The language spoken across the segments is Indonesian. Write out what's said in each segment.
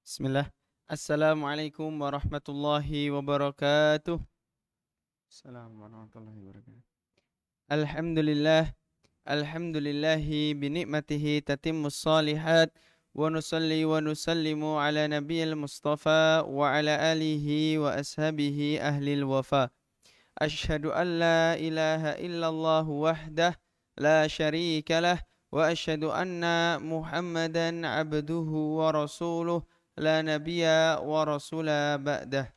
Bismillah. Assalamualaikum warahmatullahi wabarakatuh. Assalamualaikum warahmatullahi wabarakatuh. Alhamdulillah. Alhamdulillahi binikmatihi tatimmus salihat. Wa nusalli wa nusallimu ala nabiyil mustafa wa ala alihi wa ashabihi ahlil wafa. Ashhadu an la ilaha illallah wahdah la syarika lah. Wa ashhadu anna muhammadan abduhu wa rasuluh la nabiyya wa rasula ba'dah.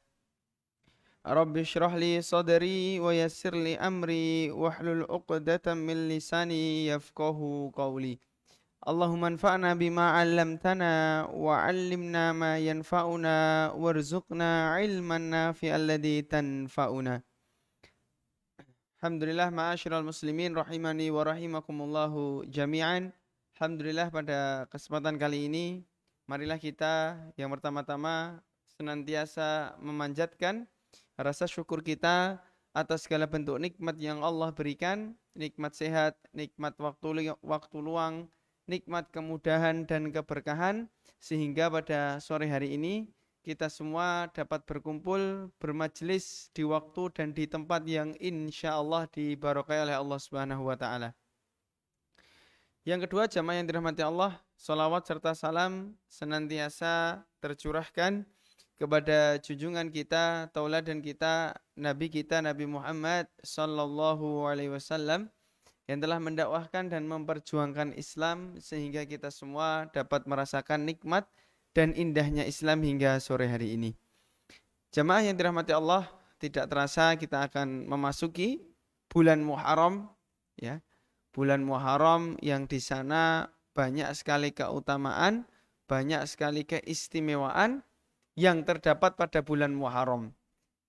Rabbi shrah li sadri wa yassir li amri wahlul 'uqdatam min lisani yafqahu qawli. Allahumma anfa'na bima 'allamtana wa 'allimna ma yanfa'una warzuqna 'ilman nafi'an alladhi tanfa'una. Alhamdulillah ma'asyiral muslimin rahimani wa rahimakumullahu jami'an. Alhamdulillah pada kesempatan kali ini marilah kita yang pertama-tama senantiasa memanjatkan rasa syukur kita atas segala bentuk nikmat yang Allah berikan, nikmat sehat, nikmat waktu luang, nikmat kemudahan dan keberkahan, sehingga pada sore hari ini kita semua dapat berkumpul, bermajelis di waktu dan di tempat yang insya Allah diberkahi oleh Allah Subhanahu wa Ta'ala. Yang kedua, jamaah yang dirahmati Allah, salawat serta salam senantiasa tercurahkan kepada junjungan kita, tauladan kita, Nabi Muhammad sallallahu alaihi wasallam yang telah mendakwahkan dan memperjuangkan Islam sehingga kita semua dapat merasakan nikmat dan indahnya Islam hingga sore hari ini. Jamaah yang dirahmati Allah, tidak terasa kita akan memasuki bulan Muharram, ya. Bulan Muharram yang di sana banyak sekali keutamaan, banyak sekali keistimewaan yang terdapat pada bulan Muharram.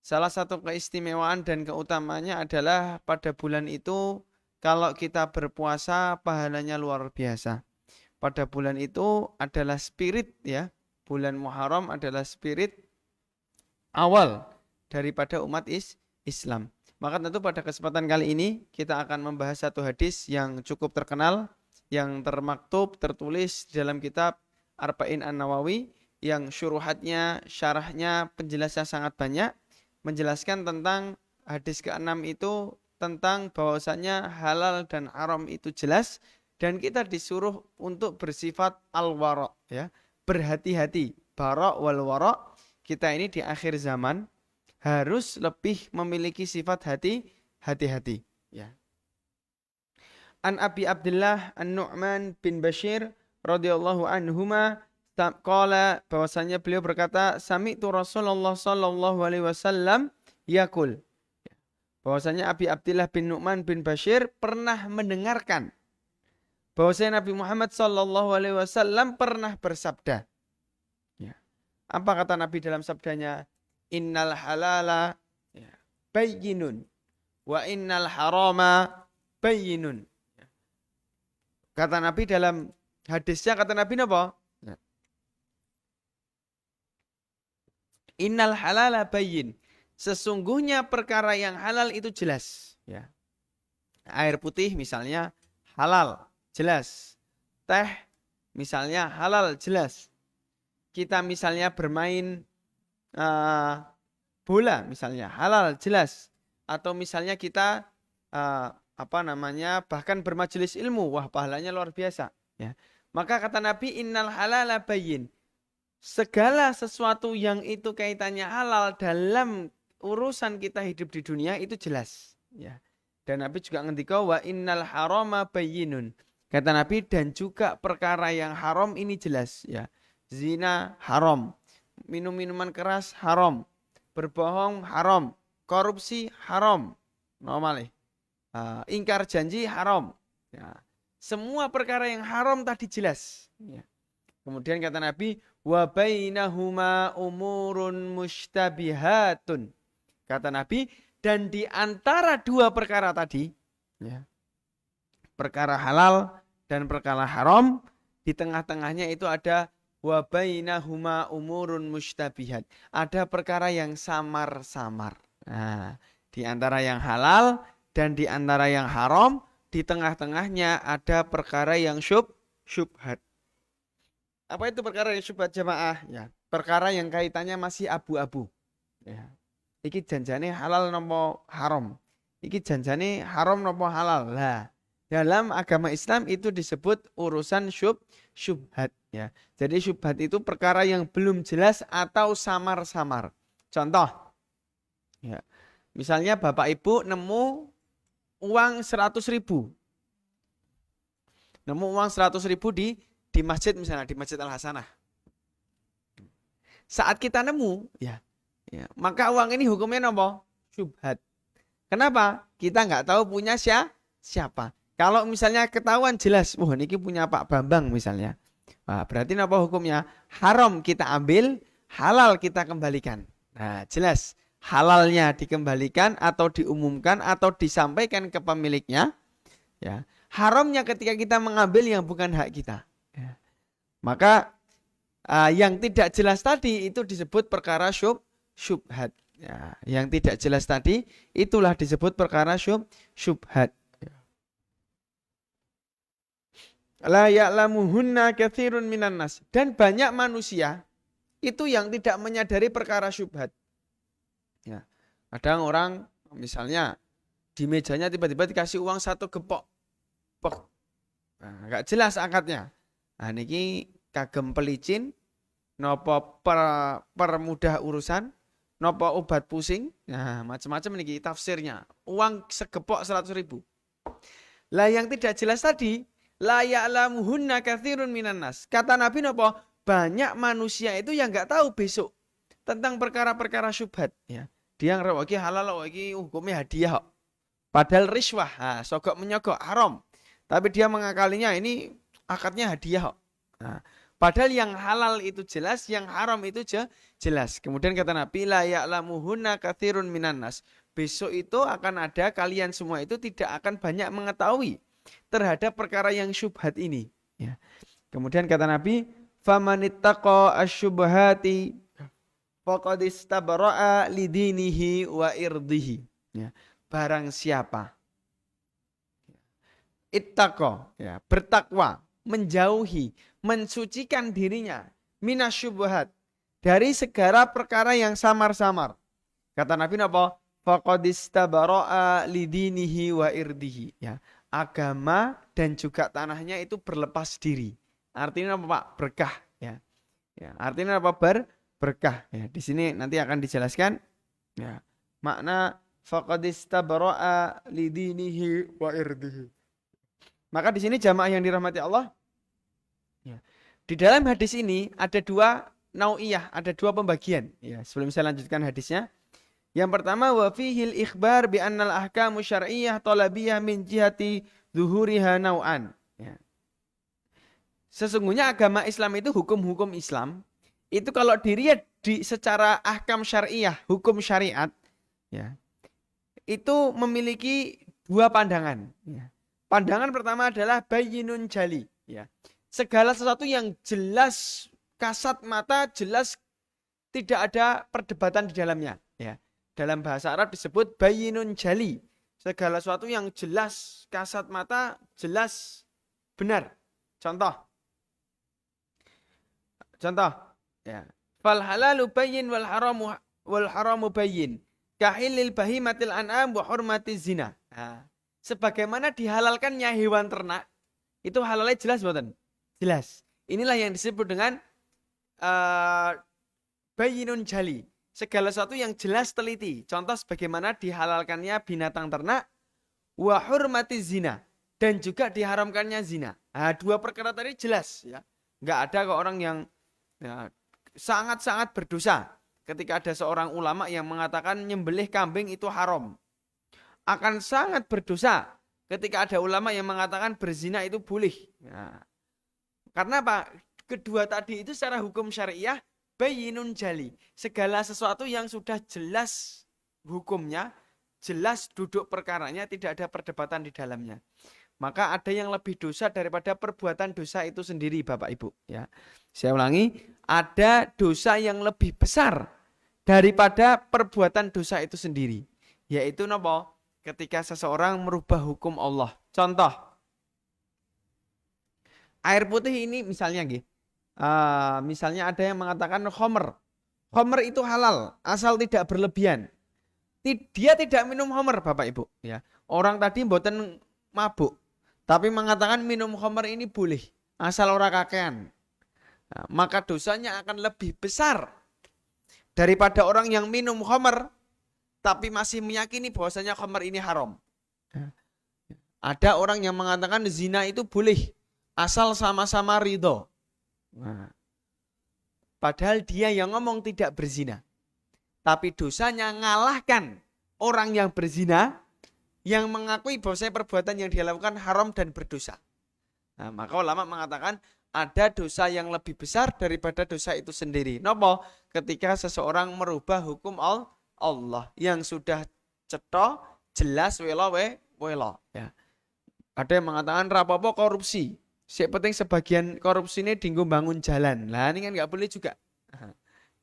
Salah satu keistimewaan dan keutamaannya adalah pada bulan itu kalau kita berpuasa pahalanya luar biasa. Pada bulan itu adalah spirit, ya. Bulan Muharram adalah spirit awal daripada umat Islam. Maka tentu pada kesempatan kali ini kita akan membahas satu hadis yang cukup terkenal, yang termaktub, tertulis di dalam kitab Arba'in An-Nawawi, yang syuruhatnya, syarahnya, penjelasannya sangat banyak, menjelaskan tentang hadis ke-6 itu, tentang bahwasannya halal dan haram itu jelas, dan kita disuruh untuk bersifat al-wara', ya, berhati-hati, bara' wal wara'. Kita ini di akhir zaman harus lebih memiliki sifat hati-hati, ya. An Abi Abdullah An-Nu'man bin Bashir radhiyallahu anhuma qala, bahwasanya beliau berkata, sami'tu Rasulullah sallallahu alaihi wasallam yaqul, bahwasanya Abi Abdullah bin Nu'man bin Bashir pernah mendengarkan bahwasanya Nabi Muhammad sallallahu alaihi wasallam pernah bersabda, ya. Apa kata Nabi dalam sabdanya? Innal halala, ya, bayyinun wa innal harama bayyinun. Kata Nabi dalam hadisnya, kata Nabi apa? Innal halala bayyin. Sesungguhnya perkara yang halal itu jelas, ya. Air putih misalnya halal, jelas. Teh misalnya halal, jelas. Kita misalnya bermain bola misalnya halal, jelas. Atau misalnya kita bahkan bermajelis ilmu, wah pahalanya luar biasa, ya. Maka kata Nabi, innal halala bayyin. Segala sesuatu yang itu kaitannya halal dalam urusan kita hidup di dunia itu jelas, ya. Dan Nabi juga ngendika wa innal harama bayyinun. Kata Nabi, dan juga perkara yang haram ini jelas, ya. Zina haram, minum-minuman keras haram, berbohong haram, korupsi haram, normal, ingkar janji haram, ya. Semua perkara yang haram tadi jelas, ya. Kemudian kata Nabi, wa bainahuma umurun mushtabihatun. Kata Nabi, dan di antara dua perkara tadi, ya, perkara halal dan perkara haram, di tengah-tengahnya itu ada wa bainahuma umurun mushtabihat. Ada perkara yang samar-samar. Nah, di antara yang halal dan di antara yang haram, di tengah-tengahnya ada perkara yang syubhat. Apa itu perkara yang syubhat, jamaah? Ya. perkara yang kaitannya masih abu-abu. Ya. Iki janjane halal nopo haram. Iki janjane haram nopo halal. Lah, dalam agama Islam itu disebut urusan syubhat ya. Jadi syubhat itu perkara yang belum jelas atau samar-samar. Contoh, ya. Misalnya Bapak Ibu nemu uang 100.000. Nemu uang 100.000 di masjid, misalnya di Masjid Al Hasanah. Saat kita nemu, ya, maka uang ini hukumnya apa? Syubhat. Kenapa? Kita nggak tahu punya siapa. Kalau misalnya ketahuan jelas, wah ini punya Pak Bambang misalnya. Wah, berarti apa hukumnya? Haram kita ambil, halal kita kembalikan. Nah, jelas halalnya dikembalikan atau diumumkan atau disampaikan ke pemiliknya. Ya, haramnya ketika kita mengambil yang bukan hak kita. Ya. Maka yang tidak jelas tadi itu disebut perkara syubhat. Ya, yang tidak jelas tadi itulah disebut perkara syubhat. La ya'lamuhunna katsirun minan nas. Dan banyak manusia itu yang tidak menyadari perkara syubhat. Ya. Kadang orang misalnya di mejanya tiba-tiba dikasih uang 1 gepok. Nah, gak jelas akadnya. Nah, niki kagem pelicin nopo permudah urusan, nopo obat pusing, nah macam-macam niki tafsirnya. Uang segepok 100.000. Lah yang tidak jelas tadi, la ya'lamuhunna katsirun minan nas. Kata Nabi nopo? Banyak manusia itu yang nggak tahu besok tentang perkara-perkara syubhat. Ya. Dia ngerti iki halal, iki hukumnya hadiah. Padahal riswah, nah, sogok menyogok haram. Tapi dia mengakalinya ini akadnya hadiah. Nah, padahal yang halal itu jelas, yang haram itu jelas. Kemudian kata Nabi, la ya'lamuhunna katsirun minan nas. Besok itu akan ada kalian semua itu tidak akan banyak mengetahui terhadap perkara yang syubhat ini. Ya. Kemudian kata Nabi, famanittaqa asyubhati faqad istabra'a lidinihi wa irdihi. Ya. Barang siapa ittaqa, ya, bertakwa, menjauhi, mensucikan dirinya minasyubhat, dari segala perkara yang samar-samar. Kata Nabi apa? Faqad istabara'a lidinihi wa irdihi. Ya, agama dan juga tanahnya itu berlepas diri. Artinya apa, Pak? Berkah, ya. Ya, artinya apa? Berkah. Ya, di sini nanti akan dijelaskan, ya. Makna faqad istabara'a lidinihi wa irdihi. Maka di sini jamaah yang dirahmati Allah, ya. Di dalam hadis ini ada dua nau'iyah, ada dua pembagian. Ya, sebelum saya lanjutkan hadisnya, yang pertama wa fihil ikhbar bi annal ahkamu syar'iyyah talabiyah min jihati zuhuriha nau'an. Ya. Sesungguhnya agama Islam itu hukum-hukum Islam itu kalau dilihat secara ahkam syariah, hukum syariat, ya, itu memiliki dua pandangan. Ya. Pandangan pertama adalah bayyinun jali, ya. Segala sesuatu yang jelas kasat mata, jelas tidak ada perdebatan di dalamnya, ya. Dalam bahasa Arab disebut bayyinun jali. Segala sesuatu yang jelas kasat mata, jelas benar. Contoh, ya. Fal halalu bayyin wal haramu bayyin. Kahilil bahimatil an'am wa hurmatiz zina. Nah, sebagaimana dihalalkannya hewan ternak, itu halalnya jelas bukan? Jelas. Inilah yang disebut dengan bayyinun jali. Segala sesuatu yang jelas teliti. Contoh sebagaimana dihalalkannya binatang ternak, wa hurmatiz zina, dan juga diharamkannya zina. Nah, dua perkara tadi jelas, ya. Enggak ada kok orang yang, ya, sangat-sangat berdosa ketika ada seorang ulama yang mengatakan nyembelih kambing itu haram. Akan sangat berdosa ketika ada ulama yang mengatakan berzina itu boleh. Nah, karena apa? Kedua tadi itu secara hukum syariah bayyinun jali. Segala sesuatu yang sudah jelas hukumnya, jelas duduk perkaranya, tidak ada perdebatan di dalamnya. Maka ada yang lebih dosa daripada perbuatan dosa itu sendiri, Bapak Ibu. Ya, saya ulangi, ada dosa yang lebih besar daripada perbuatan dosa itu sendiri. Yaitu apa? Ketika seseorang merubah hukum Allah. Contoh, air putih ini misalnya, Misalnya ada yang mengatakan khamr. Khamr itu halal, asal tidak berlebihan. Dia tidak minum khamr, Bapak Ibu. Ya. Orang tadi mboten mabuk, tapi mengatakan minum khamr ini boleh, asal ora kakean. Nah, maka dosanya akan lebih besar daripada orang yang minum khamr, tapi masih meyakini bahwasanya khamr ini haram. Ada orang yang mengatakan zina itu boleh, asal sama-sama ridho. Nah, padahal dia yang ngomong tidak berzina. Tapi dosanya ngalahkan orang yang berzina, yang mengakui bahwasanya perbuatan yang dia lakukan haram dan berdosa. Nah, maka ulama mengatakan ada dosa yang lebih besar daripada dosa itu sendiri. Nopo? Ketika seseorang merubah hukum Allah yang sudah cetok, jelas welo. Ya. Ada yang mengatakan rapopo korupsi. Yang penting sebagian korupsi ini dinggo bangun jalan. Lah ini kan nggak boleh juga.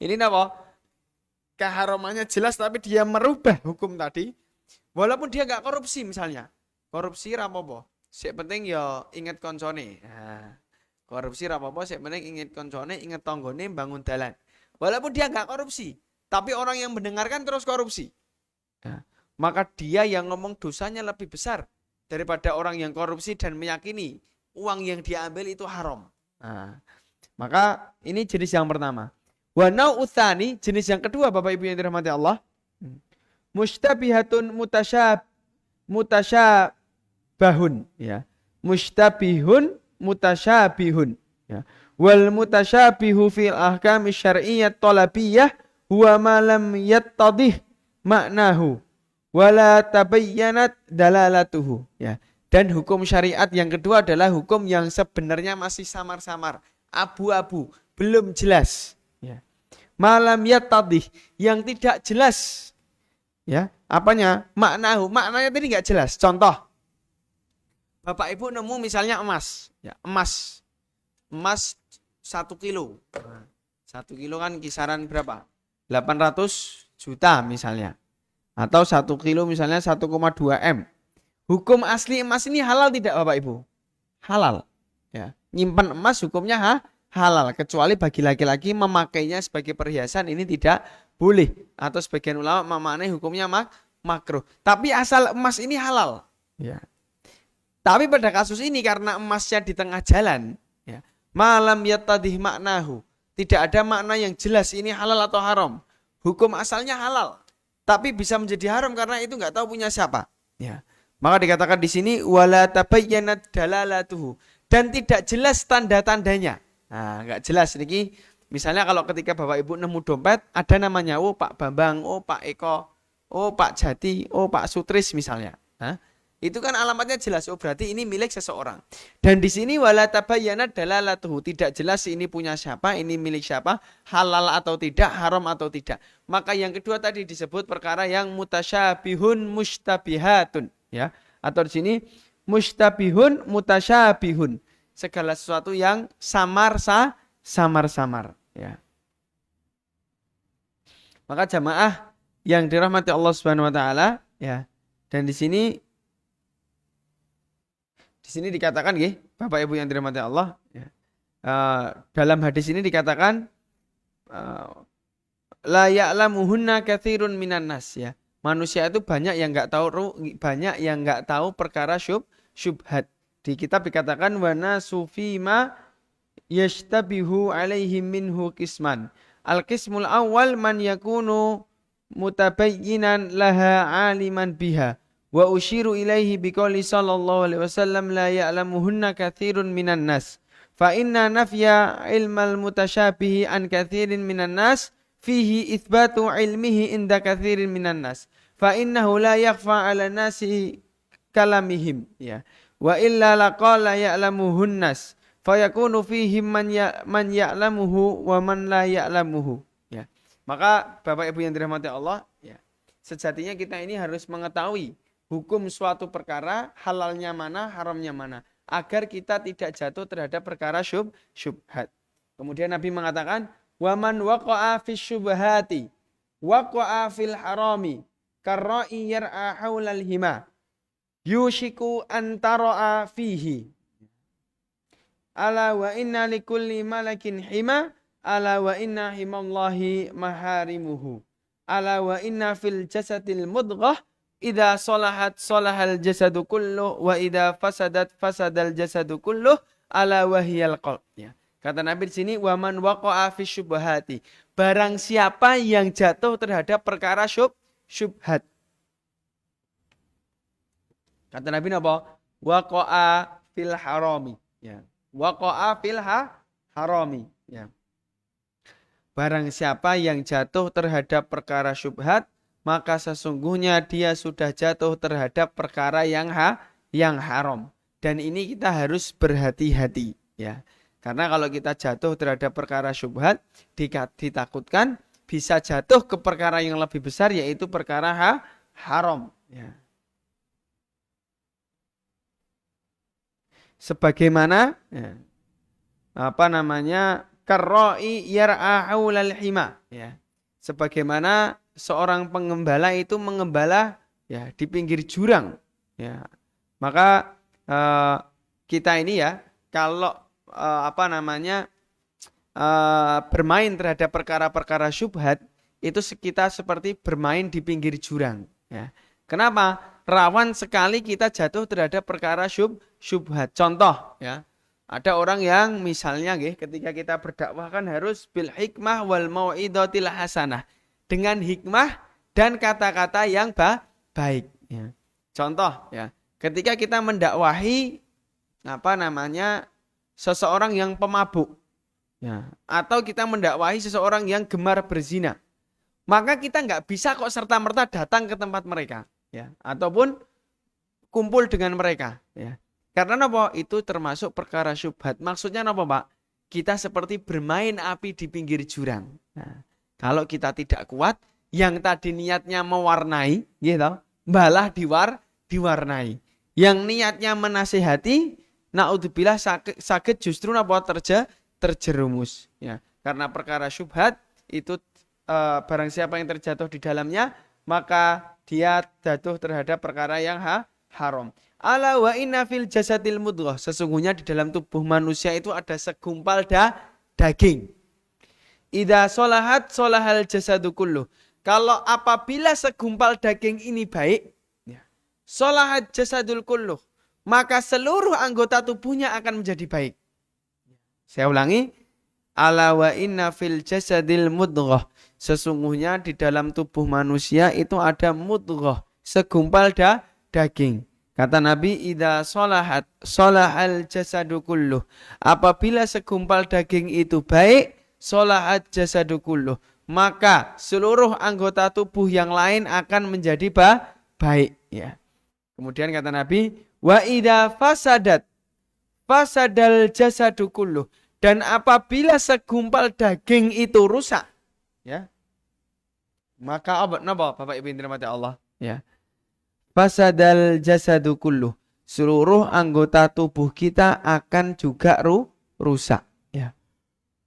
Ini apa? Keharamannya jelas tapi dia merubah hukum tadi. Walaupun dia nggak korupsi misalnya. Korupsi rapopo. Yang penting ya ingat koncone. Nah, korupsi rapopo. Yang penting ingat koncone, ingat tonggone, bangun jalan. Walaupun dia nggak korupsi, tapi orang yang mendengarkan terus korupsi. Nah, maka dia yang ngomong dosanya lebih besar daripada orang yang korupsi dan meyakini uang yang diambil itu haram. Nah, maka ini jenis yang pertama. Wa nau'utsani, jenis yang kedua Bapak Ibu yang dirahmati Allah. Mustabihatun mutasyabahun, ya. Mustabihun mutasyabihun, ya. Wal mutasyabihu fil ahkam syar'iyyah talabiyah huwa ma lam yattadih maknahu wala tabayyanat dalalatuhu, ya. Dan hukum syariat yang kedua adalah hukum yang sebenarnya masih samar-samar, abu-abu, belum jelas, ya. Malam yattadih, yang tidak jelas, ya. Apanya? Maknahu, maknanya tadi nggak jelas. Contoh, Bapak Ibu nemu misalnya emas, ya, emas 1 kilo. 1 kilo kan kisaran berapa? 800 juta misalnya. Atau 1 kilo misalnya 1,2 M. Hukum asli emas ini halal tidak Bapak Ibu? Halal. Ya. Nyimpan emas hukumnya halal. Kecuali bagi laki-laki memakainya sebagai perhiasan ini tidak boleh. Atau sebagian ulama memaknai hukumnya makruh. Tapi asal emas ini halal. Ya. Tapi pada kasus ini karena emasnya di tengah jalan, ya, malam yattadih maknahu, tidak ada makna yang jelas ini halal atau haram. Hukum asalnya halal, tapi bisa menjadi haram karena itu nggak tahu punya siapa. Ya. Maka dikatakan di sini wala tabayyanat dalalatuhu, dan tidak jelas tanda-tandanya. Nah, nggak jelas niki. Misalnya kalau ketika Bapak Ibu nemu dompet ada namanya, oh Pak Bambang, oh Pak Eko, oh Pak Jati, oh Pak Sutris misalnya. Nah, itu kan alamatnya jelas, oh berarti ini milik seseorang. Dan di sini wala tabayyanat dalalatuhu, tidak jelas ini punya siapa, ini milik siapa, halal atau tidak, haram atau tidak. Maka yang kedua tadi disebut perkara yang mutasyabihun mustabihatun, ya. Atau di sini mustabihun mutasyabihun, segala sesuatu yang samar-samar, ya. Maka jamaah yang dirahmati Allah Subhanahu wa taala, ya. Dan di sini dikatakan nggih, Bapak Ibu yang dirahmati Allah, ya. Dalam hadis ini dikatakan la ya'lamuhunna katsirun minan nas, ya. Manusia itu banyak yang enggak tahu perkara syubhat. Di kitab dikatakan wa nasu fima yashtabihu alaihim minhu qisman. Al-qismul awal man yakunu mutabayyinan laha aliman biha. Wa usyiru ilaihi biqouli sallallahu alaihi wasallam la ya'lamuhunna katsirun minan nas. Fa inna nafya ilmal mutasyabihi an katsirin minan nas fihi itsbatu ilmihi inda katsirin minan nas. Fa innahu la yakhfa 'ala nasi kalamihim, ya. Wa illa laqala ya'lamuhun nas. Fa yakunu fihim man ya'lamuhu wa man la ya'lamuhu, ya. Maka Bapak Ibu yang dirahmati Allah, ya. Sejatinya kita ini harus mengetahui hukum suatu perkara, halalnya mana, haramnya mana, agar kita tidak jatuh terhadap perkara syubhat. Kemudian Nabi mengatakan, waman waqa'a fis syubhati waqa'a fil harami karra'i yar'a haulal hima yushiku antara'a fihi. ala wa inna likulli malakin hima, ala wa inna himallahi maharimuhu, ala wa inna fil jasadil mudghah, idza salahat salahal jasadu kulluh, wa idza fasadat fasadal jasadu kulluh, ala wa hiyal qalb. Ya. Kata Nabi di sini, wa man waqa'a fi syubhati. Barang siapa yang jatuh terhadap perkara syubhat. Kata Nabi apa? Waqa'a fil harami. Ya. Waqa'a fil harami. Ya. Barang siapa yang jatuh terhadap perkara syubhat, maka sesungguhnya dia sudah jatuh terhadap perkara yang haram. Dan ini kita harus berhati-hati, ya. Karena kalau kita jatuh terhadap perkara syubhat, ditakutkan bisa jatuh ke perkara yang lebih besar, yaitu perkara haram. Ya. Sebagaimana karra'i yar'a haulal hima, ya. Sebagaimana seorang pengembala itu mengembala ya di pinggir jurang, ya. Maka kita ini ya kalau bermain terhadap perkara-perkara syubhat, itu kita seperti bermain di pinggir jurang, ya. Kenapa? Rawan sekali kita jatuh terhadap perkara syubhat. Contoh, ya. Ada orang yang misalnya ketika kita berdakwah kan harus bil hikmah wal mau'izatil hasanah, dengan hikmah dan kata-kata yang baik, ya. Contoh, ya, ketika kita mendakwahi seseorang yang pemabuk, ya, atau kita mendakwahi seseorang yang gemar berzina, maka kita nggak bisa kok serta-merta datang ke tempat mereka, ya, ataupun kumpul dengan mereka, ya. Karena apa? Itu termasuk perkara syubhat. Maksudnya apa, Pak? Kita seperti bermain api di pinggir jurang. Nah, kalau kita tidak kuat, yang tadi niatnya mewarnai, gitu, malah diwarnai. Yang niatnya menasihati, naudzubillah sakit justru apa? Terjerumus. Ya. Karena perkara syubhat itu barang siapa yang terjatuh di dalamnya, maka dia jatuh terhadap perkara yang haram. Ala wa inna fil jasadil mudghah. Sesungguhnya di dalam tubuh manusia itu ada segumpal daging. Idza sholahat sholahal jasadu kulluh. Kalau apabila segumpal daging ini baik, sholahat jasadul kulluh, maka seluruh anggota tubuhnya akan menjadi baik. Saya ulangi. Ala wa inna fil jasadil mudghah. Sesungguhnya di dalam tubuh manusia itu ada mudghah, segumpal daging. Kata Nabi, idza sholahat sholahal jasadu kulluh. Apabila segumpal daging itu baik, sholahat jasadu kulluh, maka seluruh anggota tubuh yang lain akan menjadi baik, ya. Kemudian kata Nabi, wa idza fasadal jasadu kulluh. Dan apabila segumpal daging itu rusak, ya, maka apa Bapak Ibu yang dirahmati Allah, ya. Fasadal jasadu kulluh. Seluruh anggota tubuh kita akan juga rusak, ya.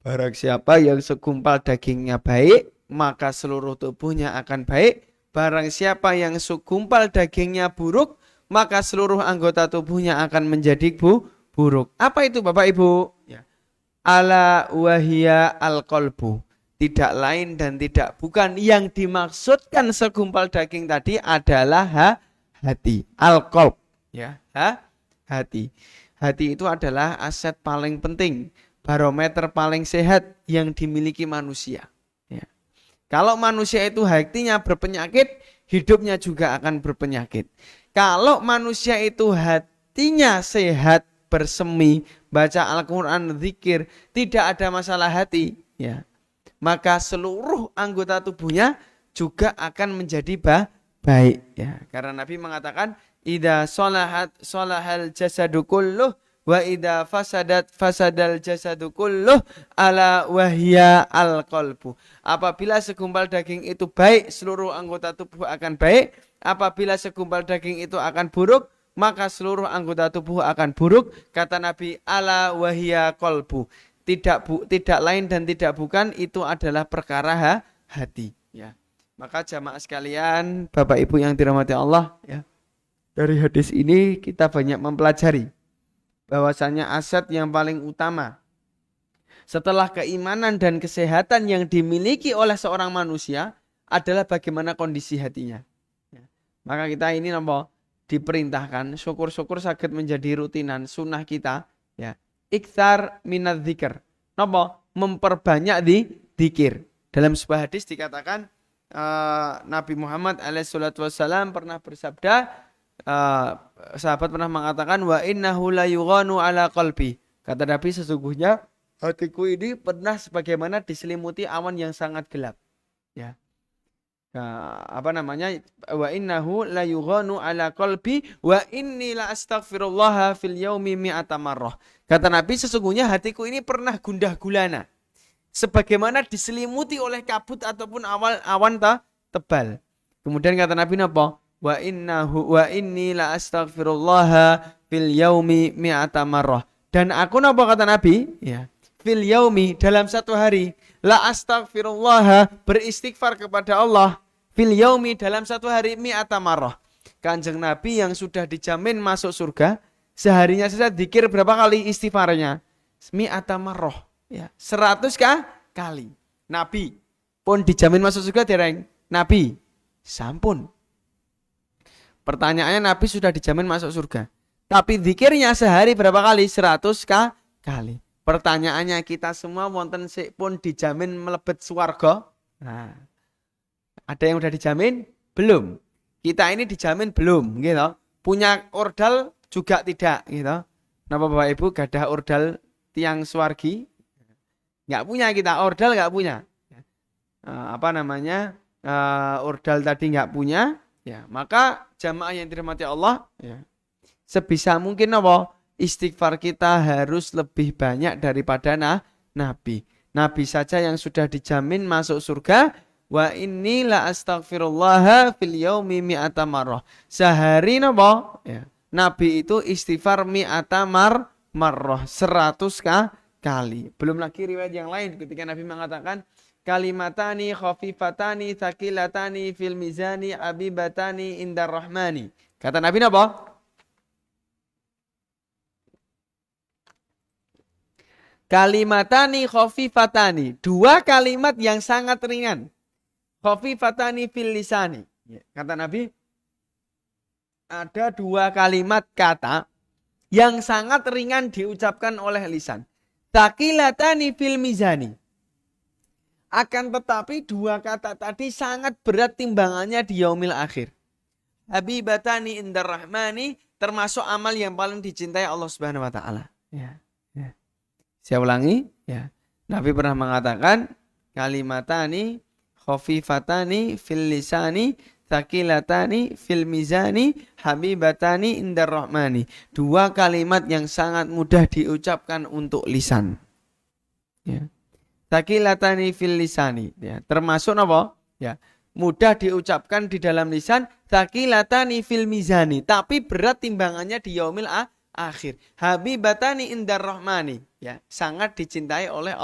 Barang siapa yang segumpal dagingnya baik, maka seluruh tubuhnya akan baik. Barang siapa yang segumpal dagingnya buruk, maka seluruh anggota tubuhnya akan menjadi buruk. Apa itu Bapak Ibu? Ya. Ala wahia al-qalbu. Tidak lain dan tidak bukan, yang dimaksudkan segumpal daging tadi adalah hati, al-qalb, ya, hati. Hati itu adalah aset paling penting, barometer paling sehat yang dimiliki manusia, ya. Kalau manusia itu hatinya berpenyakit, hidupnya juga akan berpenyakit. Kalau manusia itu hatinya sehat, bersemi, baca Al-Quran, zikir, tidak ada masalah hati, ya, maka seluruh anggota tubuhnya juga akan menjadi baik, ya. Karena Nabi mengatakan, idza sholahat sholahal jasadu kulluh, wa idza fasadat fasadal jasadu kulluh, ala wahya al-qalbu. Apabila segumpal daging itu baik, seluruh anggota tubuh akan baik. Apabila segumpal daging itu akan buruk, maka seluruh anggota tubuh akan buruk. Kata Nabi, ala wahya qalbu. Tidak lain dan tidak bukan, itu adalah perkara hati, ya. Maka jamaah sekalian, Bapak Ibu yang dirahmati Allah, ya, dari hadis ini kita banyak mempelajari bahwasanya aset yang paling utama setelah keimanan dan kesehatan yang dimiliki oleh seorang manusia adalah bagaimana kondisi hatinya. Ya. Maka kita ini apa? Diperintahkan, syukur-syukur sakit menjadi rutinan sunnah kita. Ya. Iktsar minadz dzikr. Napa? Memperbanyak dzikir. Dalam sebuah hadis dikatakan Nabi Muhammad alaihissalam pernah bersabda, sahabat pernah mengatakan wa innahu la yughanu ala qalbi. Kata Nabi, sesungguhnya hatiku ini pernah sebagaimana diselimuti awan yang sangat gelap. Ya. Wa innahu la yughanu ala qalbi wa inni la astaghfirullah fil yaumi mi'ata marrah. Kata Nabi, sesungguhnya hatiku ini pernah gundah gulana sebagaimana diselimuti oleh kabut ataupun awan tebal. Kemudian kata Nabi apa? Wa inni la astaghfirullah fil yaumi mi'ata marrah. Dan aku apa kata Nabi? Ya. Fil yaumi, dalam satu hari, la astaghfirullah, beristighfar kepada Allah, fil yaumi, dalam satu hari, mi'ata marrah. Kanjeng Nabi yang sudah dijamin masuk surga, seharinya saja dzikir berapa kali istighfarnya? Mi'ata marrah, ya, 100 kali. Nabi pun dijamin masuk surga dereng? Nabi sampun. Pertanyaannya, Nabi sudah dijamin masuk surga, tapi dzikirnya sehari berapa kali? 100 kali. Pertanyaannya, kita semua wonten pun dijamin melebet swarga? Nah, ada yang udah dijamin? Belum. Kita ini dijamin belum, gitu. Punya ordal juga tidak, gitu. Napa Bapak Ibu gadah ordal tiang swargi? Enggak punya kita, ordal enggak punya. Ordal tadi enggak punya, ya. Maka jamaah yang dirahmati Allah, ya. Sebisa mungkin apa? Istighfar kita harus lebih banyak daripada Nabi. Nabi saja yang sudah dijamin masuk surga. Wa inni la astaghfirullah fil yaumi mi'ata marrah. Sehari napa? Ya. Nabi itu istighfar mi'ata marrah, 100 kali. Belum lagi riwayat yang lain ketika Nabi mengatakan kalimatani khafifatani tsaqilatani fil mizani abibatani indar rahmani. Kata Nabi napa? Kalimatani khafifatani, dua kalimat yang sangat ringan. Khafifatani fil lisani. Kata Nabi, ada dua kalimat kata yang sangat ringan diucapkan oleh lisan. Tsaqilatani fil mizani. Akan tetapi dua kata tadi sangat berat timbangannya di yaumil akhir. Habibatani indar rahmani, termasuk amal yang paling dicintai Allah Subhanahu wa taala. Ya. Saya ulangi, ya. Nabi pernah mengatakan kalimatani khafifatani fil lisani tsaqilatani fil mizani habibatani indar rahmani. Dua kalimat yang sangat mudah diucapkan untuk lisan. Ya. Tsaqilatani fil lisani, ya. Termasuk apa? Ya. Mudah diucapkan di dalam lisan, tsaqilatani fil mizani, tapi berat timbangannya di yaumil akhir. Habibatani indar rahmani, ya, sangat dicintai oleh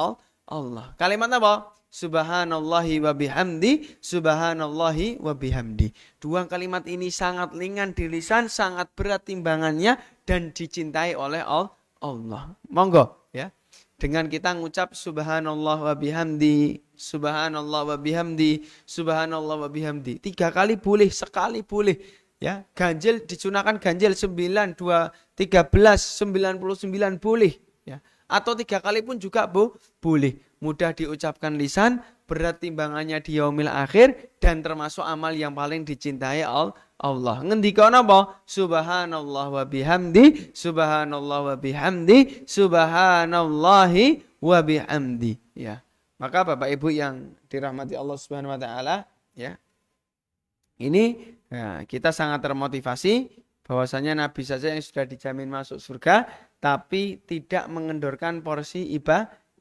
Allah. Kalimat apa? Subhanallahi wa bihamdi, subhanallahi wa bihamdi. Dua kalimat ini sangat ringan di lisan, sangat berat timbangannya dan dicintai oleh Allah. Monggo, ya. Dengan kita ngucap subhanallah wa bihamdi, subhanallah wa bihamdi, subhanallah wa bihamdi. 3 kali boleh, sekali boleh. Ya, ganjil disunahkan ganjil 9, 2, 13, 99 boleh, ya. Atau 3 kali pun juga boleh. Mudah diucapkan lisan, berat timbangannya di yaumil akhir, dan termasuk amal yang paling dicintai Allah. Ngendika apa? Subhanallah wa bihamdi, subhanallah wa bihamdi, subhanallahi wa bihamdi, ya. Maka Bapak Ibu yang dirahmati Allah Subhanahu wa taala, ya. Ini, ya, kita sangat termotivasi bahwasanya Nabi saja yang sudah dijamin masuk surga, tapi tidak mengendorkan porsi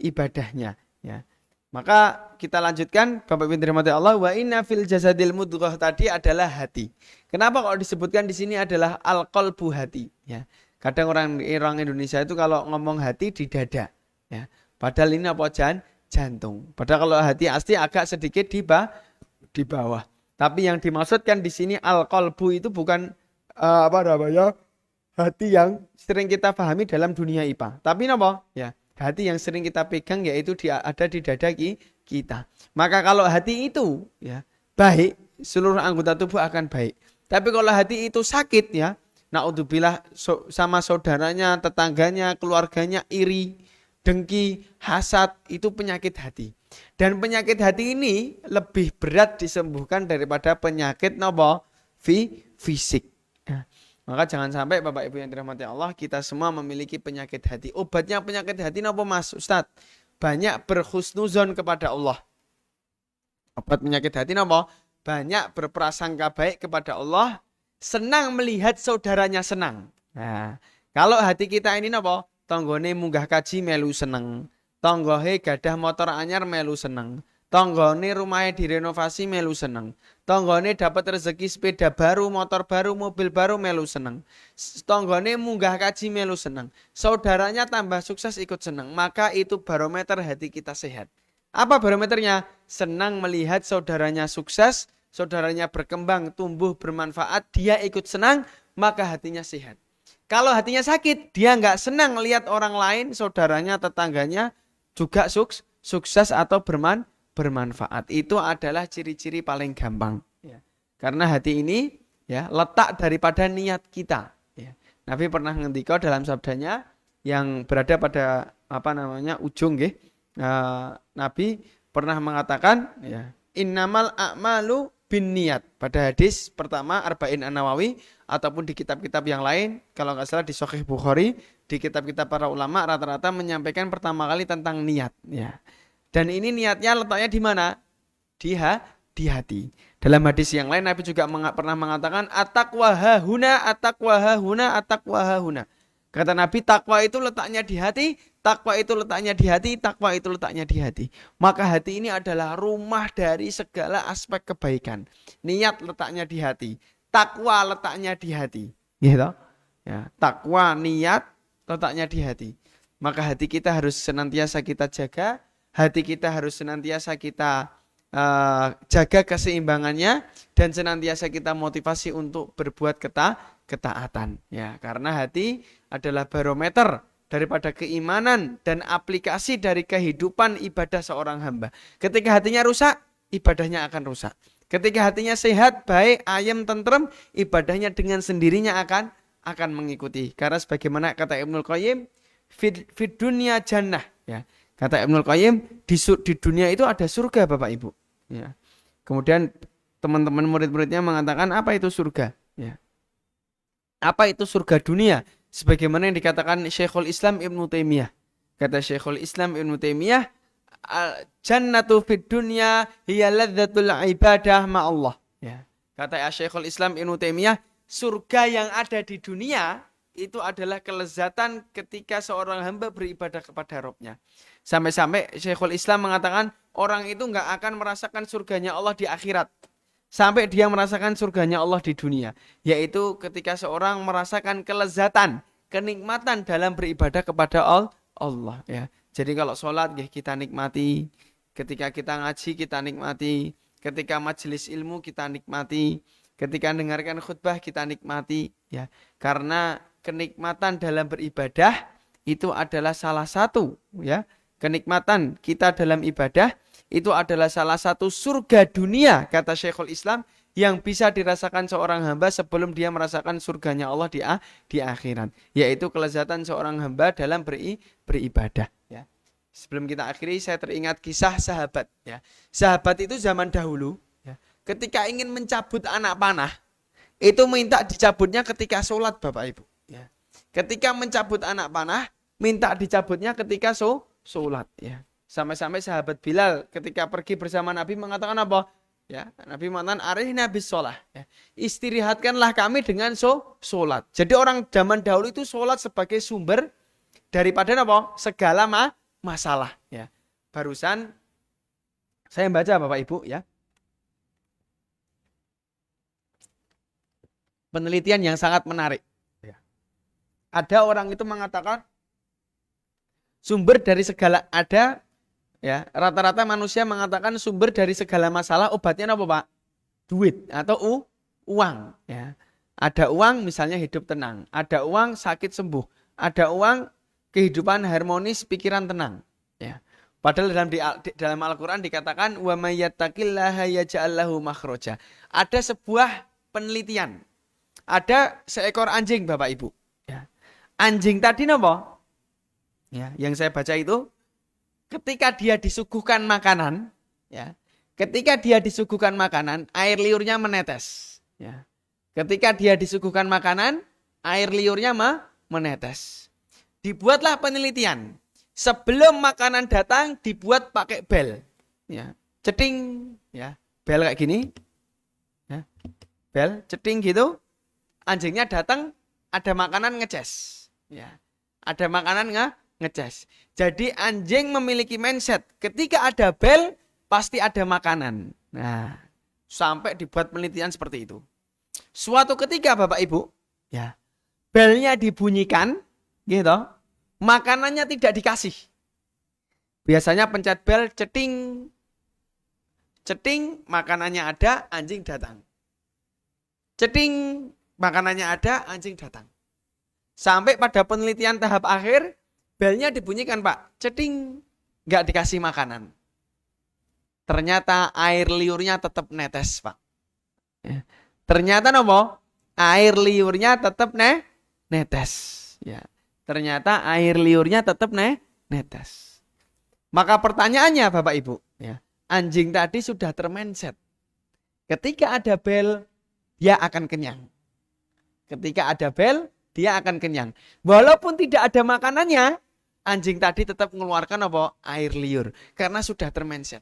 ibadahnya, ya. Maka kita lanjutkan, Bapak Ibu dirahmati Allah, wa inna fil jasadil mudghah tadi adalah hati. Kenapa kalau disebutkan di sini adalah al-qalbu, hati, ya. Kadang orang Indonesia itu kalau ngomong hati di dada, ya. Padahal ini apa? Jantung. Padahal kalau hati asli agak sedikit di bawah. Tapi yang dimaksudkan di sini al-qalbu itu bukan hati yang sering kita pahami dalam dunia IPA. Tapi napa? Ya, hati yang sering kita pegang yaitu ada di dada kita. Maka kalau hati itu ya baik, seluruh anggota tubuh akan baik. Tapi kalau hati itu sakit ya, naudzubillah sama saudaranya, tetangganya, keluarganya iri, dengki, hasad, itu penyakit hati. Dan penyakit hati ini lebih berat disembuhkan daripada penyakit napa? Fisik. Ya. Maka jangan sampai Bapak Ibu yang dirahmati Allah, kita semua memiliki penyakit hati. Obatnya penyakit hati napa Mas Ustadz? Banyak berhusnuzon kepada Allah. Obat penyakit hati napa? Banyak berprasangka baik kepada Allah, senang melihat saudaranya senang. Nah, kalau hati kita ini napa? Tonggone munggah kaji melu seneng. Tonggohe gadah motor anyar melu seneng. Tonggone rumahnya direnovasi melu seneng. Tonggone dapat rezeki sepeda baru, motor baru, mobil baru melu seneng. Tonggone munggah kaji melu seneng. Saudaranya tambah sukses ikut seneng. Maka itu barometer hati kita sehat. Apa barometernya? Senang melihat saudaranya sukses, saudaranya berkembang, tumbuh, bermanfaat, dia ikut senang, maka hatinya sehat. Kalau hatinya sakit, dia nggak senang lihat orang lain, saudaranya, tetangganya juga sukses atau bermanfaat. Itu adalah ciri-ciri paling gampang. Ya. Karena hati ini ya letak daripada niat kita. Ya. Nabi pernah ngendika dalam sabdanya yang berada pada ujung, Nabi pernah mengatakan, ya, innamal a'malu bin niat. Pada hadis pertama Arba'in An-Nawawi ataupun di kitab-kitab yang lain, kalau nggak salah di Sahih Bukhari, di kitab-kitab para ulama rata-rata menyampaikan pertama kali tentang niat. Ya. Dan ini niatnya letaknya di mana? Di hati. Dalam hadis yang lain Nabi juga pernah mengatakan at-taqwa hahuna, at-taqwa hahuna, at-taqwa hahuna. Kata Nabi, takwa itu letaknya di hati, takwa itu letaknya di hati, takwa itu letaknya di hati. Maka hati ini adalah rumah dari segala aspek kebaikan. Niat letaknya di hati, takwa letaknya di hati. Gitu. Ya, takwa, niat letaknya di hati. Maka hati kita harus senantiasa kita jaga, hati kita harus senantiasa kita jaga keseimbangannya, dan senantiasa kita motivasi untuk berbuat ketaatan. Ya, karena hati adalah barometer daripada keimanan dan aplikasi dari kehidupan ibadah seorang hamba. Ketika hatinya rusak, ibadahnya akan rusak. Ketika hatinya sehat, baik, ayem, tentrem, ibadahnya dengan sendirinya akan mengikuti. Karena sebagaimana kata Ibnul Qayyim, fid dunya jannah. Ya. Kata Ibnul Qayyim, di dunia itu ada surga Bapak Ibu. Ya. Kemudian teman-teman murid-muridnya mengatakan, apa itu surga? Ya. Apa itu surga dunia? Sebagaimana yang dikatakan Syekhul Islam Ibnu Taimiyah. Kata Syekhul Islam Ibnu Taimiyah, jannatu fid dunya hiya ladzatul ibadah ma Allah. Ya. Kata Syekhul Islam Ibnu Taimiyah, surga yang ada di dunia itu adalah kelezatan ketika seorang hamba beribadah kepada Rabb-nya. Sampai-sampai Syekhul Islam mengatakan orang itu nggak akan merasakan surganya Allah di akhirat sampai dia merasakan surganya Allah di dunia, yaitu ketika seorang merasakan kelezatan, kenikmatan dalam beribadah kepada Allah. Ya. Jadi kalau sholat kita nikmati, ketika kita ngaji kita nikmati, ketika majelis ilmu kita nikmati, ketika mendengarkan khutbah kita nikmati, ya. Karena kenikmatan dalam beribadah itu adalah salah satu, ya. Kenikmatan kita dalam ibadah itu adalah salah satu surga dunia, kata Syekhul Islam, yang bisa dirasakan seorang hamba sebelum dia merasakan surganya Allah di akhirat, yaitu kelezatan seorang hamba dalam beribadah. Ya. Sebelum kita akhiri, saya teringat kisah sahabat. Ya. Sahabat itu zaman dahulu, ya, ketika ingin mencabut anak panah, itu minta dicabutnya ketika sholat Bapak Ibu. Ya. Ketika mencabut anak panah, minta dicabutnya ketika sholat. Ya. Sampai-sampai sahabat Bilal ketika pergi bersama Nabi mengatakan apa? Ya, Nabi mengatakan arihna bis sholah. Ya. Istirahatkanlah kami dengan sholat. Jadi orang zaman dahulu itu sholat sebagai sumber daripada apa? Segala masalah. Ya. Barusan saya baca Bapak Ibu, ya. Penelitian yang sangat menarik. Ya. Ada orang itu mengatakan sumber dari segala ya, rata-rata manusia mengatakan sumber dari segala masalah obatnya apa Pak? Duit atau uang. Ya. Ada uang misalnya hidup tenang, ada uang sakit sembuh, ada uang kehidupan harmonis, pikiran tenang. Ya. Padahal dalam Al-Quran dikatakan wa may yattaqillaha yaj'al lahu makhraja. Ada sebuah penelitian. Ada seekor anjing Bapak Ibu. Ya. Anjing tadi napa? Ya, yang saya baca itu ketika dia disuguhkan makanan, ya. Ketika dia disuguhkan makanan, air liurnya menetes, ya. Ketika dia disuguhkan makanan, air liurnya menetes. Dibuatlah penelitian. Sebelum makanan datang dibuat pakai bel. Ya, ceting, ya. Bel kayak gini. Ya. Bel, ceting gitu. Anjingnya datang, ada makanan ngeces. Ya. Ada makanan ngeces. Jadi anjing memiliki mindset ketika ada bel pasti ada makanan. Nah, sampai dibuat penelitian seperti itu. Suatu ketika Bapak Ibu, ya, belnya dibunyikan, gitu, makanannya tidak dikasih. Biasanya pencet bel, ceting, ceting, makanannya ada, anjing datang. Ceting, makanannya ada, anjing datang. Sampai pada penelitian tahap akhir, belnya dibunyikan Pak, ceting, nggak dikasih makanan. Ternyata air liurnya tetap netes Pak. Ya. Ternyata nopo? Air liurnya tetap netes. Ya. Ternyata air liurnya tetap netes. Maka pertanyaannya Bapak Ibu, ya, anjing tadi sudah termindset. Ketika ada bel, dia akan kenyang. Ketika ada bel, dia akan kenyang. Walaupun tidak ada makanannya, anjing tadi tetap mengeluarkan apa? Air liur. Karena sudah termindset.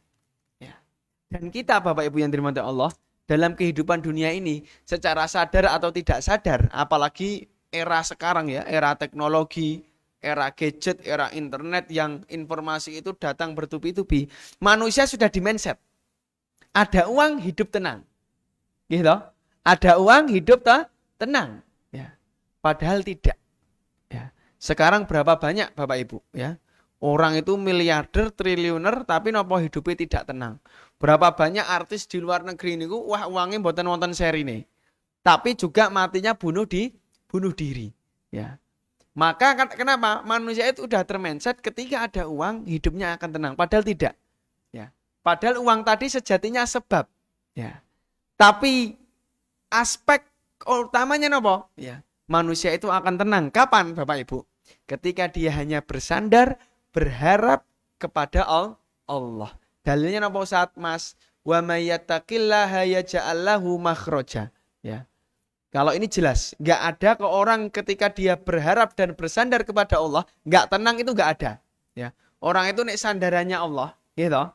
Ya. Dan kita Bapak Ibu yang dirahmati Allah, dalam kehidupan dunia ini secara sadar atau tidak sadar, apalagi era sekarang ya, era teknologi, era gadget, era internet yang informasi itu datang bertubi-tubi, manusia sudah di mindset. Ada uang hidup tenang. Gitu. Ada uang hidup tenang, ya. Padahal tidak. Ya. Sekarang berapa banyak Bapak Ibu, ya? Orang itu miliarder, triliuner, tapi nopo hidupnya tidak tenang. Berapa banyak artis di luar negeri ini, wah uangnya mboten wonten seri nih. Tapi juga matinya bunuh diri. Ya. Maka kenapa? Manusia itu udah termindset ketika ada uang, hidupnya akan tenang. Padahal tidak. Ya. Padahal uang tadi sejatinya sebab. Ya. Tapi aspek utamanya nopo? Ya. Manusia itu akan tenang. Kapan Bapak Ibu? Ketika dia hanya bersandar, berharap kepada Allah. Dalilnya napa saat Mas? Wa may yattaqillaha yaj'al lahu makhraja. Ya. Kalau ini jelas, enggak ada ke orang ketika dia berharap dan bersandar kepada Allah, enggak tenang itu enggak ada. Ya. Orang itu nek sandarannya Allah, gitu.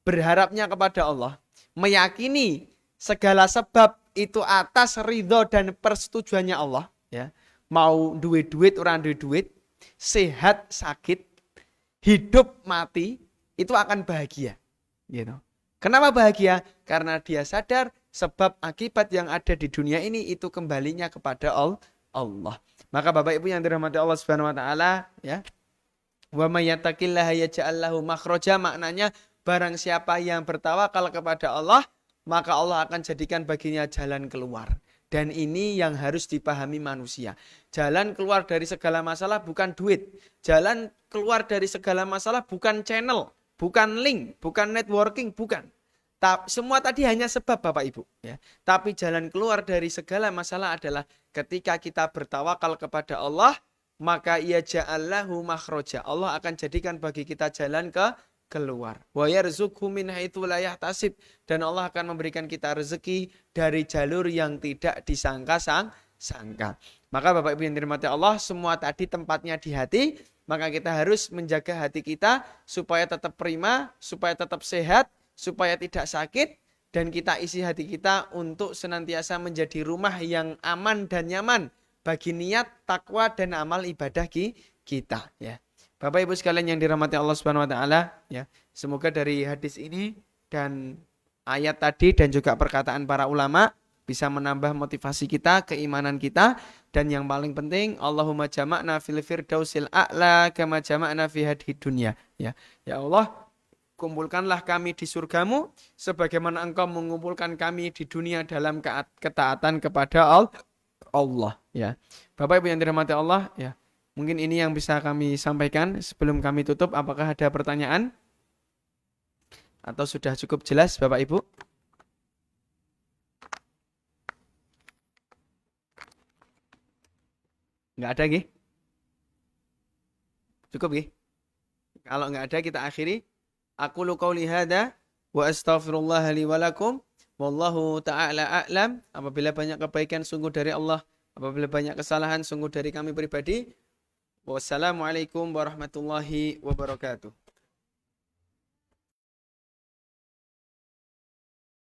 Berharapnya kepada Allah, meyakini segala sebab itu atas ridho dan persetujuannya Allah, ya. Mau duit orang duit, sehat sakit, hidup mati, itu akan bahagia. Gitu. Kenapa bahagia? Karena dia sadar sebab akibat yang ada di dunia ini itu kembalinya kepada Allah. Maka Bapak Ibu yang dirahmati Allah Subhanahu wa taala, ya. Wa may yattaqillaha yaj'al lahu makhraja, maknanya barang siapa yang bertawakal kepada Allah, maka Allah akan jadikan baginya jalan keluar. Dan ini yang harus dipahami manusia. Jalan keluar dari segala masalah bukan duit. Jalan keluar dari segala masalah bukan channel, bukan link, bukan networking, bukan. Semua tadi hanya sebab Bapak Ibu. Ya. Tapi jalan keluar dari segala masalah adalah ketika kita bertawakal kepada Allah, maka ia ja'allahu makhraja. Allah akan jadikan bagi kita jalan keluar. Wa yarzuqhu min haitsu la yahtasib, dan Allah akan memberikan kita rezeki dari jalur yang tidak disangka-sangka. Maka Bapak Ibu yang dirahmati Allah, semua tadi tempatnya di hati, maka kita harus menjaga hati kita supaya tetap prima, supaya tetap sehat, supaya tidak sakit, dan kita isi hati kita untuk senantiasa menjadi rumah yang aman dan nyaman bagi niat, takwa dan amal ibadah kita, ya. Bapak Ibu sekalian yang dirahmati Allah Subhanahu wa taala, ya. Semoga dari hadis ini dan ayat tadi dan juga perkataan para ulama bisa menambah motivasi kita, keimanan kita, dan yang paling penting Allahumma jama'na fil firdausil a'la kama jama'na fi hadhid dunya, ya. Ya Allah, kumpulkanlah kami di surgamu sebagaimana Engkau mengumpulkan kami di dunia dalam ketaatan kepada Allah ya. Bapak Ibu yang dirahmati Allah ya. Mungkin ini yang bisa kami sampaikan sebelum kami tutup. Apakah ada pertanyaan? Atau sudah cukup jelas Bapak Ibu? Nggak ada, Gih? Cukup, Gih? Kalau nggak ada, kita akhiri. Aku qauli hadza wa astaghfirullah li wa lakum. Wallahu ta'ala a'lam. Apabila banyak kebaikan sungguh dari Allah. Apabila banyak kesalahan sungguh dari kami pribadi. Wassalamualaikum warahmatullahi wabarakatuh.